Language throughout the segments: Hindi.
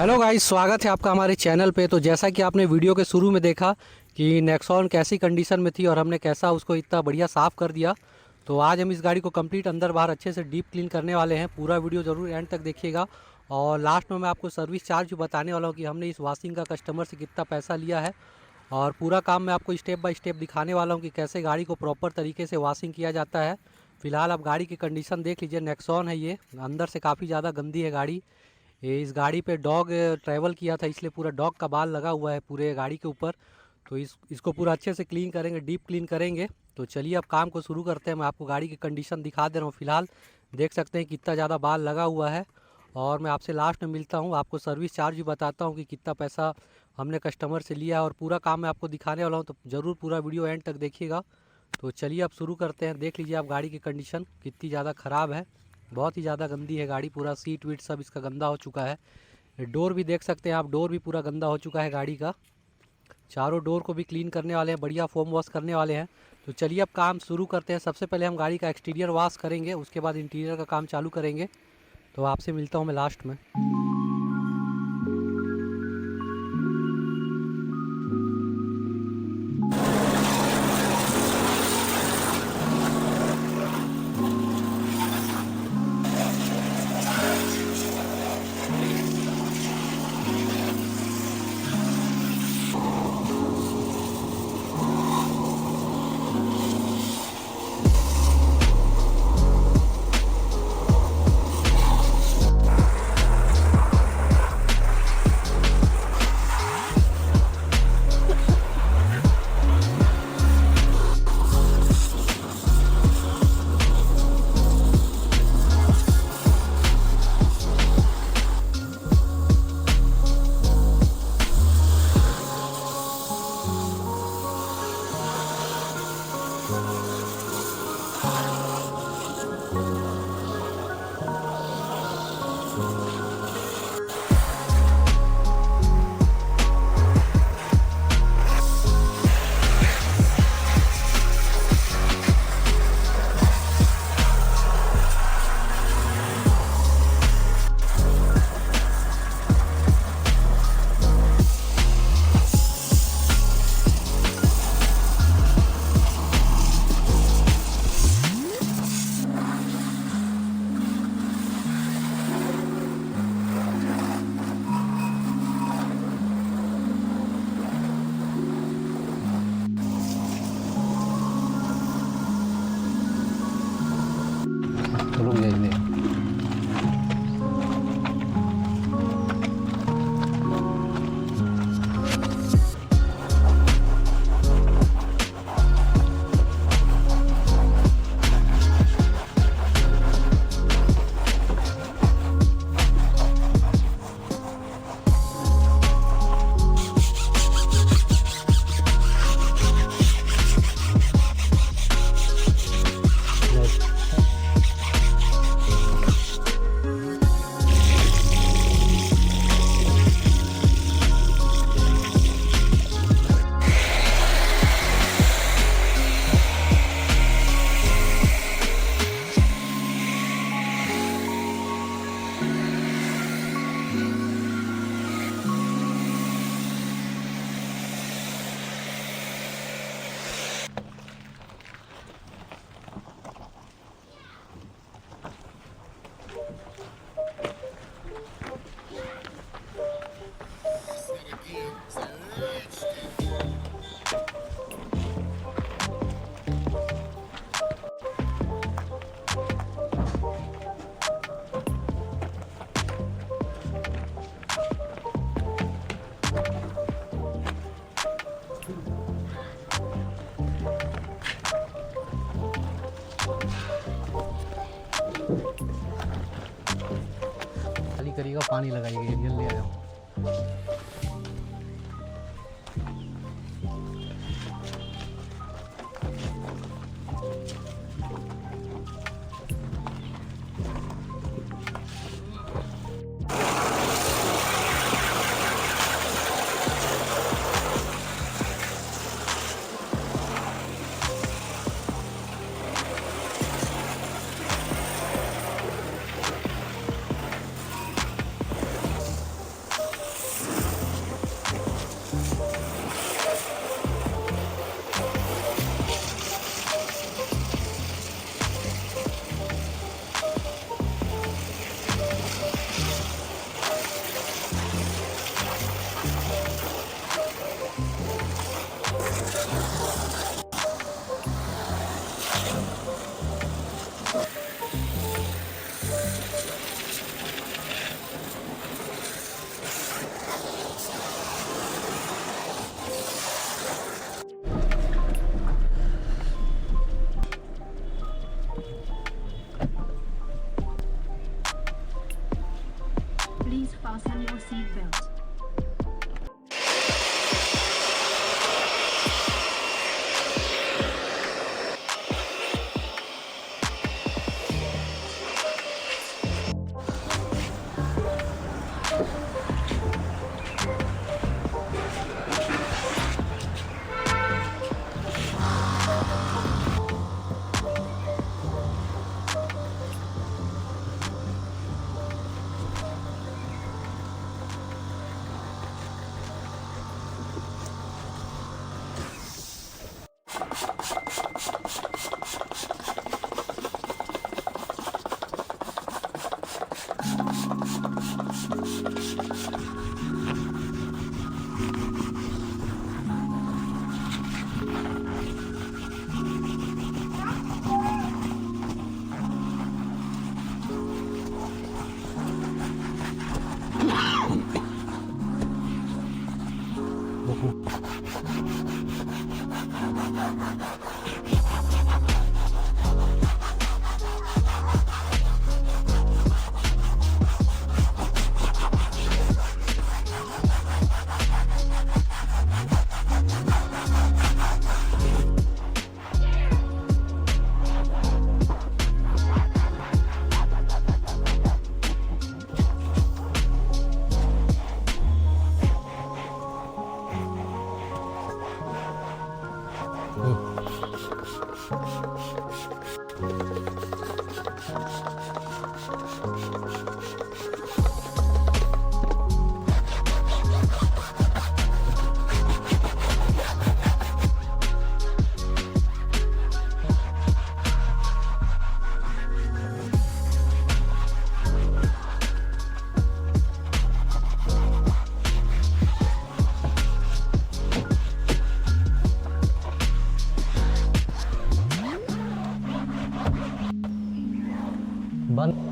हेलो गाइस, स्वागत है आपका हमारे चैनल पे। तो जैसा कि आपने वीडियो के शुरू में देखा कि नेक्सॉन कैसी कंडीशन में थी और हमने कैसा उसको इतना बढ़िया साफ़ कर दिया। तो आज हम इस गाड़ी को कंप्लीट अंदर बाहर अच्छे से डीप क्लीन करने वाले हैं। पूरा वीडियो ज़रूर एंड तक देखिएगा और लास्ट में मैं आपको सर्विस चार्ज भी बताने वाला हूँ कि हमने इस वॉशिंग का कस्टमर से कितना पैसा लिया है। और पूरा काम मैं आपको स्टेप बाय स्टेप दिखाने वाला हूँ कि कैसे गाड़ी को प्रॉपर तरीके से वॉशिंग किया जाता है। फ़िलहाल आप गाड़ी की कंडीशन देख लीजिए। नेक्सॉन है, ये अंदर से काफ़ी ज़्यादा गंदी है गाड़ी। ये इस गाड़ी पे डॉग ट्रैवल किया था, इसलिए पूरा डॉग का बाल लगा हुआ है पूरे गाड़ी के ऊपर। तो इसको पूरा अच्छे से क्लीन करेंगे, डीप क्लीन करेंगे। तो चलिए अब काम को शुरू करते हैं। मैं आपको गाड़ी की कंडीशन दिखा दे रहा हूँ। फ़िलहाल देख सकते हैं कितना ज़्यादा बाल लगा हुआ है। और मैं आपसे लास्ट में मिलता हूँ, आपको सर्विस चार्ज भी बताता हूँ कि कितना पैसा हमने कस्टमर से लिया और पूरा काम मैं आपको दिखाने वाला हूँ। तो ज़रूर पूरा वीडियो एंड तक देखिएगा। तो चलिए अब शुरू करते हैं। देख लीजिए आप गाड़ी की कंडीशन कितनी ज़्यादा ख़राब है, बहुत ही ज़्यादा गंदी है गाड़ी। पूरा सीट वीट सब इसका गंदा हो चुका है। डोर भी देख सकते हैं आप, डोर भी पूरा गंदा हो चुका है गाड़ी का। चारों डोर को भी क्लीन करने वाले हैं, बढ़िया फोम वॉश करने वाले हैं। तो चलिए अब काम शुरू करते हैं। सबसे पहले हम गाड़ी का एक्सटीरियर वॉश करेंगे, उसके बाद इंटीरियर का काम चालू करेंगे। तो आपसे मिलता हूँ मैं लास्ट में। रुक जाइए। खाली करिएगा, पानी लगाइएगा, एरियल ले आया। बंद।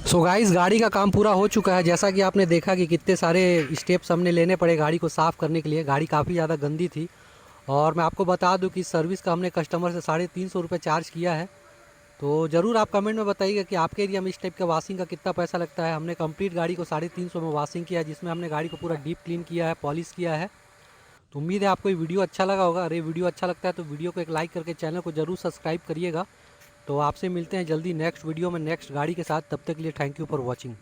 सो गाइस, गाड़ी का काम पूरा हो चुका है। जैसा कि आपने देखा कि कितने सारे स्टेप्स हमने लेने पड़े गाड़ी को साफ़ करने के लिए। गाड़ी काफ़ी ज़्यादा गंदी थी। और मैं आपको बता दूं कि सर्विस का हमने कस्टमर से 350 रुपये चार्ज किया है। तो ज़रूर आप कमेंट में बताइएगा कि आपके एरिया में इस टाइप का वॉशिंग का कितना पैसा लगता है। हमने कंप्लीट गाड़ी को 350 में वॉशिंग किया है, जिसमें हमने गाड़ी को पूरा डीप क्लीन किया है, पॉलिश किया है। तो उम्मीद है आपको ये वीडियो अच्छा लगा होगा। अरे वीडियो अच्छा लगता है तो वीडियो को एक लाइक करके चैनल को ज़रूर सब्सक्राइब करिएगा। तो आपसे मिलते हैं जल्दी नेक्स्ट वीडियो में नेक्स्ट गाड़ी के साथ। तब तक के लिए थैंक यू फॉर वॉचिंग।